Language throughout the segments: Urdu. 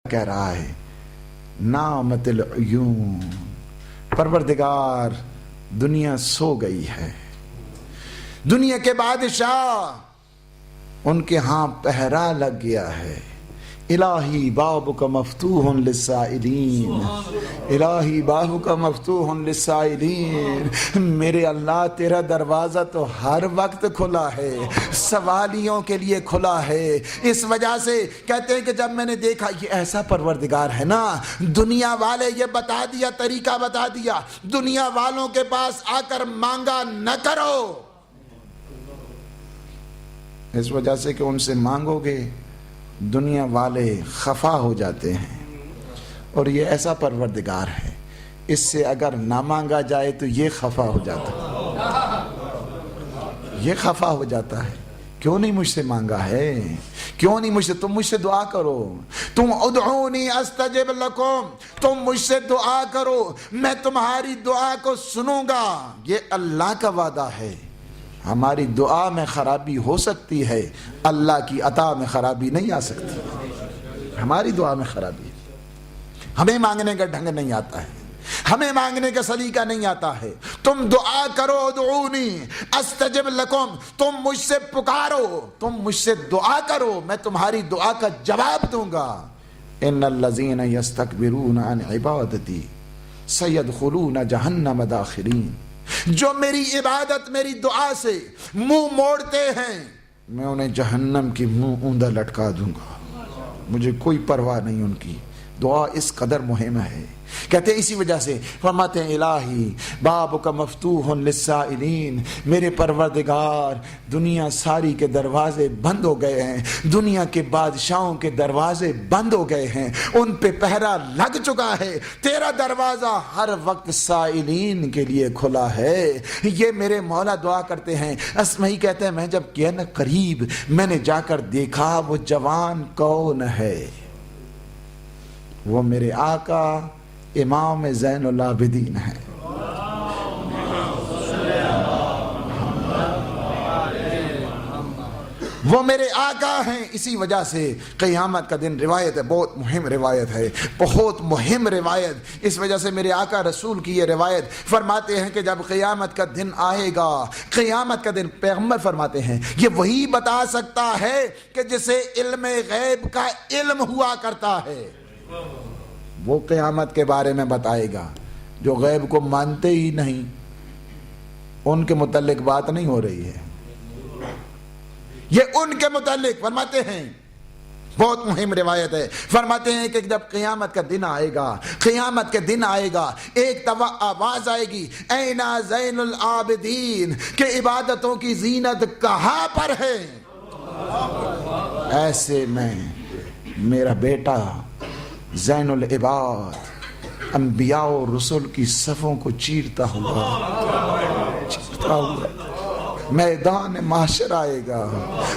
کہہ رہا ہے نامت العیون، پروردگار دنیا سو گئی ہے، دنیا کے بادشاہ ان کے ہاں پہرا لگ گیا ہے۔ الہی بابک مفتوح للسائلین، الہی بابک مفتوح للسائلین، میرے اللہ تیرا دروازہ تو ہر وقت کھلا ہے، سوالیوں کے لیے کھلا ہے۔ اس وجہ سے کہتے ہیں کہ جب میں نے دیکھا یہ ایسا پروردگار ہے نا، دنیا والے یہ بتا دیا، طریقہ بتا دیا، دنیا والوں کے پاس آ کر مانگا نہ کرو، اس وجہ سے کہ ان سے مانگو گے دنیا والے خفا ہو جاتے ہیں، اور یہ ایسا پروردگار ہے اس سے اگر نہ مانگا جائے تو یہ خفا ہو جاتا ہے، یہ خفا ہو جاتا ہے۔ کیوں نہیں مجھ سے مانگا ہے؟ کیوں نہیں مجھ سے؟ تم مجھ سے دعا کرو، تم ادعونی استجب لکم، تم مجھ سے دعا کرو میں تمہاری دعا کو سنوں گا، یہ اللہ کا وعدہ ہے۔ ہماری دعا میں خرابی ہو سکتی ہے، اللہ کی عطا میں خرابی نہیں آ سکتی۔ ہماری دعا میں خرابی ہے، ہمیں مانگنے کا ڈھنگ نہیں آتا ہے، ہمیں مانگنے کا سلیقہ نہیں آتا ہے۔ تم دعا کرو، ادعونی استجب لکم، تم مجھ سے پکارو، تم مجھ سے دعا کرو، میں تمہاری دعا کا جواب دوں گا۔ ان الذین یستکبرون عن عبادتی سیدخلون جہنم داخرین، جو میری عبادت میری دعا سے منہ موڑتے ہیں میں انہیں جہنم کی منہ اوندا لٹکا دوں گا، مجھے کوئی پرواہ نہیں ان کی۔ دعا اس قدر مہم ہے، کہتے ہیں اسی وجہ سے فرماتے ہیں الہی بابک مفتوح للسائلین، میرے پروردگار دنیا ساری کے دروازے بند ہو گئے ہیں، دنیا کے بادشاہوں کے دروازے بند ہو گئے ہیں، ان پہ پہرا لگ چکا ہے، تیرا دروازہ ہر وقت سائلین کے لیے کھلا ہے۔ یہ میرے مولا دعا کرتے ہیں۔ اسمعی کہتے ہیں میں جب کیا نا قریب میں نے جا کر دیکھا وہ جوان کون ہے، وہ میرے آقا امام زین العابدین ہے۔ وہ میرے آقا ہیں، اسی وجہ سے قیامت کا دن روایت ہے، بہت مہم روایت ہے، بہت مہم روایت۔ اس وجہ سے میرے آقا رسول کی یہ روایت فرماتے ہیں کہ جب قیامت کا دن آئے گا، قیامت کا دن پیغمبر فرماتے ہیں یہ وہی بتا سکتا ہے کہ جسے علم غیب کا علم ہوا کرتا ہے، وہ قیامت کے بارے میں بتائے گا۔ جو غیب کو مانتے ہی نہیں ان کے متعلق بات نہیں ہو رہی ہے، یہ ان کے متعلق فرماتے ہیں، بہت مہم روایت ہے۔ فرماتے ہیں کہ جب قیامت کا دن آئے گا، قیامت کے دن آئے گا، ایک آواز آئے گی اینا زین العابدین، کہ عبادتوں کی زینت کہاں پر ہے؟ ایسے میں میرا بیٹا زین العباد انبیاء و رسول کی صفوں کو چیرتا ہوا میدان محشر آئے گا،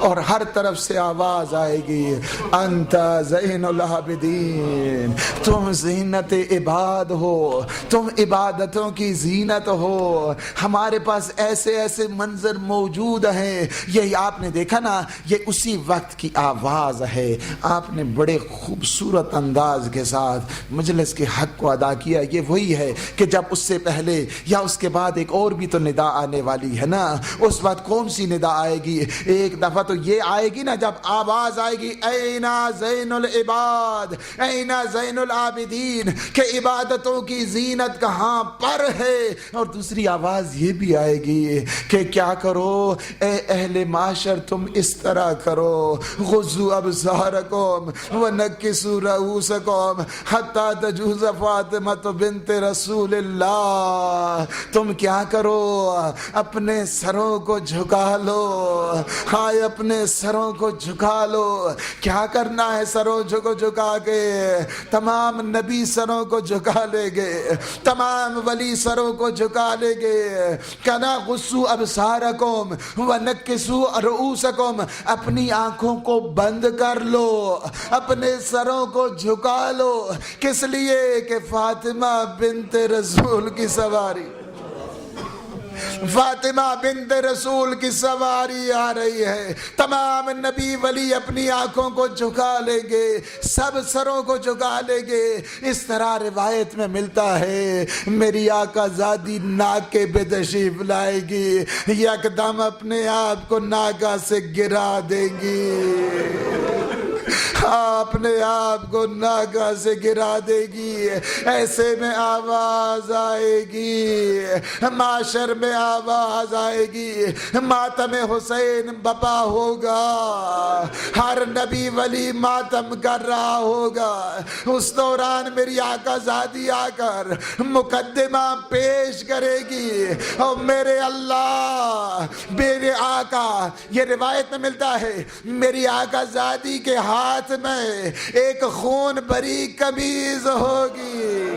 اور ہر طرف سے آواز آئے گی انت زین العابدین، تم زینت عباد ہو، تم عبادتوں کی زینت ہو۔ ہمارے پاس ایسے ایسے منظر موجود ہیں، یہی آپ نے دیکھا نا، یہ اسی وقت کی آواز ہے۔ آپ نے بڑے خوبصورت انداز کے ساتھ مجلس کے حق کو ادا کیا۔ یہ وہی ہے کہ جب اس سے پہلے یا اس کے بعد ایک اور بھی تو ندا آنے والی ہے نا، اس وقت کون سی ندا آئے گی؟ ایک دفعہ تو یہ آئے گی نا جب آواز آئے گی اینا زین العباد، اینا زین العابدین، کہ عبادتوں کی زینت کہاں پر ہے۔ اور دوسری آواز یہ بھی آئے گی کہ کیا کرو اے اہل معاشر، تم اس طرح کرو غضوا ابصارکم ونکسوا رؤوسکم حتی تجوز فاطمہ بنت رسول اللہ، تم کیا کرو اپنے سروں کو جھکا لو، ہاں اپنے سروں کو جھکا لو۔ کیا کرنا ہے سروں کو جھکا کے؟ تمام نبی سروں کو جھکا لے گے، تمام ولی سروں کو جھکا لے گے۔ کنا غصوا ابصارکم ونکسوا رؤوسکم، اپنی آنکھوں کو بند کر لو، اپنے سروں کو جھکا لو۔ کس لیے؟ کہ فاطمہ بنت رسول کی سواری، فاطمہ بنت رسول کی سواری آ رہی ہے، تمام نبی ولی اپنی آنکھوں کو جھکا لیں گے، سب سروں کو جھکا لیں گے۔ اس طرح روایت میں ملتا ہے میری آقا زادی ناکے پہ تشریف لائے گی، یکدم اپنے آپ کو ناکا سے گرا دیں گی، اپنے آپ کو ناگا سے گرا دے گی۔ ایسے میں آواز آئے گی، معاشر میں آواز آئے گی، ماتم حسین بپا ہوگا، ہر نبی ولی ماتم کر رہا ہوگا۔ اس دوران میری آقا زادی آ کر مقدمہ پیش کرے گی، اور میرے اللہ، میرے آقا، یہ روایت میں ملتا ہے میری آقا زادی کے ہاتھ میں ایک خون بھری قمیض ہوگی،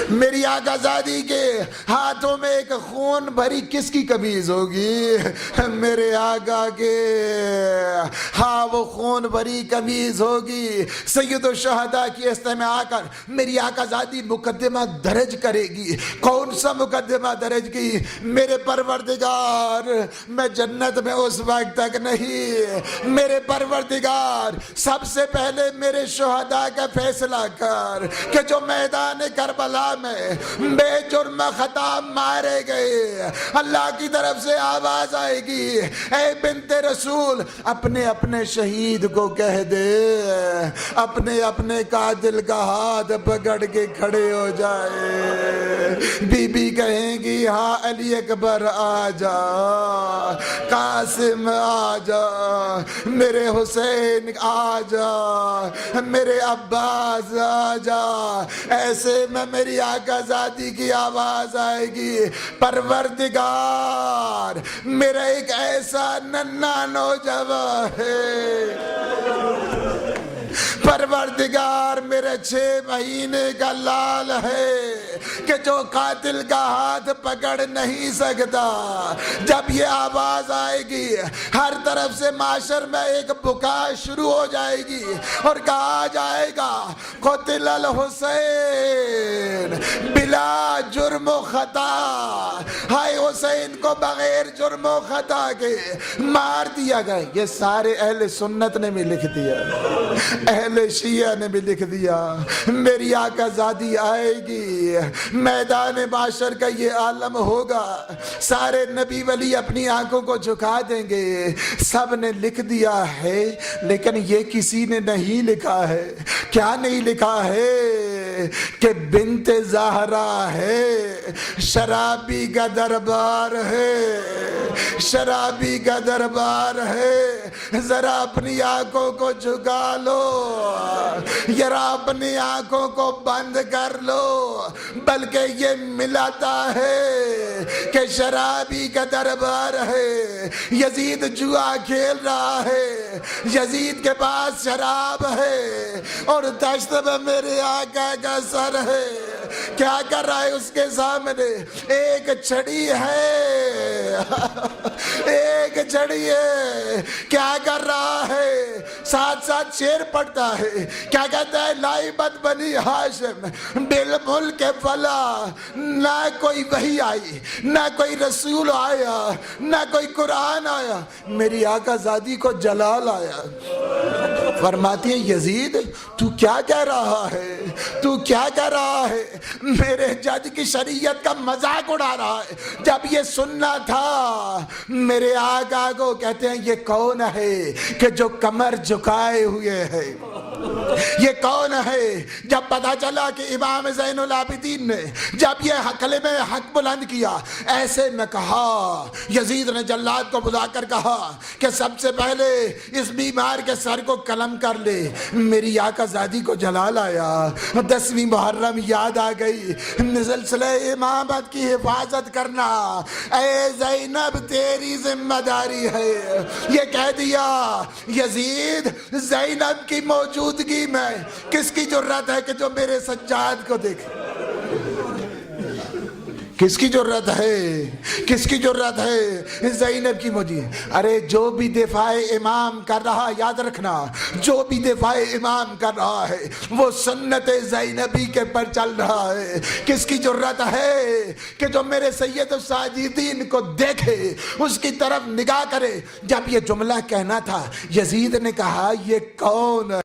میری آقا زادی کے ہاتھوں میں ایک خون بھری کس کی قمیض ہوگی؟ میرے آقا کے، ہاں وہ خون بھری قمیض ہوگی۔ سید الشہداء کی استہ میں آ کر میری آقا زادی مقدمہ درج کرے گی۔ کون سا مقدمہ درج کی؟ میرے پروردگار، میں جنت میں اس وقت تک نہیں، میرے پروردگار سب سے پہلے میرے شہداء کا فیصلہ کر کہ جو میدان کربلا میں بے جرم خطا مارے گئے، اللہ کی طرف سے آواز آئے گی، اے بنت رسول اپنے اپنے شہید کو کہہ دے اپنے اپنے قاتل کا ہاتھ پکڑ کے کھڑے ہو جائے۔ بی بی کہیں گی ہاں علی اکبر آ جا، قاسم آ جا، میرے حسین آ جا، میرے عباس آ جا۔ ایسے میں میری آقا زادی کی آواز آئے گی، پروردگار میرا ایک ایسا ننھا نوجوان ہے، پروردگار میرے 6 مہینے کا لال ہے کہ جو قاتل کا ہاتھ پکڑ نہیں سکتا۔ جب یہ آواز آئے گی ہر طرف سے معاشر میں ایک بکا شروع ہو جائے گی اور کہا جائے گا قتل الحسین بلا جرم و خطا، ہائے حسین کو بغیر جرم و خطا کے مار دیا گیا۔ یہ سارے اہل سنت نے بھی لکھ دیا، اہل شیعہ نے بھی لکھ دیا۔ میری آقا زادی آئے گی، میدان معاشر کا یہ عالم ہوگا، سارے نبی ولی اپنی آنکھوں کو جھکا دیں گے۔ سب نے لکھ دیا ہے لیکن یہ کسی نے نہیں لکھا ہے۔ کیا نہیں لکھا ہے؟ کہ بنت زہرا ہے، شرابی کا دربار ہے، شرابی کا دربار ہے۔ ذرا اپنی آنکھوں کو جھکا لو، ذرا اپنی آنکھوں کو بند کر لو، بلکہ یہ ملاتا ہے کہ شرابی کا دربار ہے۔ یزید جوا کھیل رہا ہے، یزید کے پاس شراب ہے اور دشت میں میرے آقا کا سر ہے۔ کیا کر رہا ہے اس کے سامنے؟ ایک چھڑی ہے، ایک چھڑی ہے۔ کیا کر رہا ہے؟ ساتھ ساتھ شعر پڑھتا ہے۔ کیا کہتا ہے؟ لائبت بنی ہاشم بالملک فلا، نہ کوئی وحی آئی، نہ کوئی رسول آیا، نہ کوئی قرآن آیا، میری آقا زادی کو جلال آیا۔ فرماتی ہے یزید تو کیا کہہ رہا ہے؟ تو کیا کہہ رہا ہے؟ میرے جج کی شریعت کا مذاق اڑا رہا ہے۔ جب یہ سننا تھا میرے آقا کو کہتے ہیں یہ کون ہے کہ جو کمر جھکائے ہوئے ہے؟ یہ کون ہے؟ جب پتا چلا کہ امام زین العابدین نے جب یہ کلمہ حق بلند کیا، ایسے میں کہا، یزید نے جلاد کو بلا کر کہا کہ سب سے پہلے اس بیمار کے سر کو قلم کر لے۔ میری آقا زادی کو جلال آیا، 10ویں محرم یاد آ گئی، سلسلہ امامت کی حفاظت کرنا اے زینب تیری ذمہ داری ہے۔ یہ کہہ دیا یزید زینب کی موجودگی میں کس کی جرات ہے کہ جو میرے سجاد کو دیکھے؟ کس کی ضرورت ہے؟ کس کی ضرورت ہے؟ زینب کی مجھے. ارے جو بھی دفاع امام کر رہا، یاد رکھنا، جو بھی دفاع امام کر رہا ہے وہ سنت زینبی کے پر چل رہا ہے. کس کی ضرورت ہے کہ جو میرے سید الساجدین کو دیکھے، اس کی طرف نگاہ کرے. جب یہ جملہ کہنا تھا، یزید نے کہا یہ کون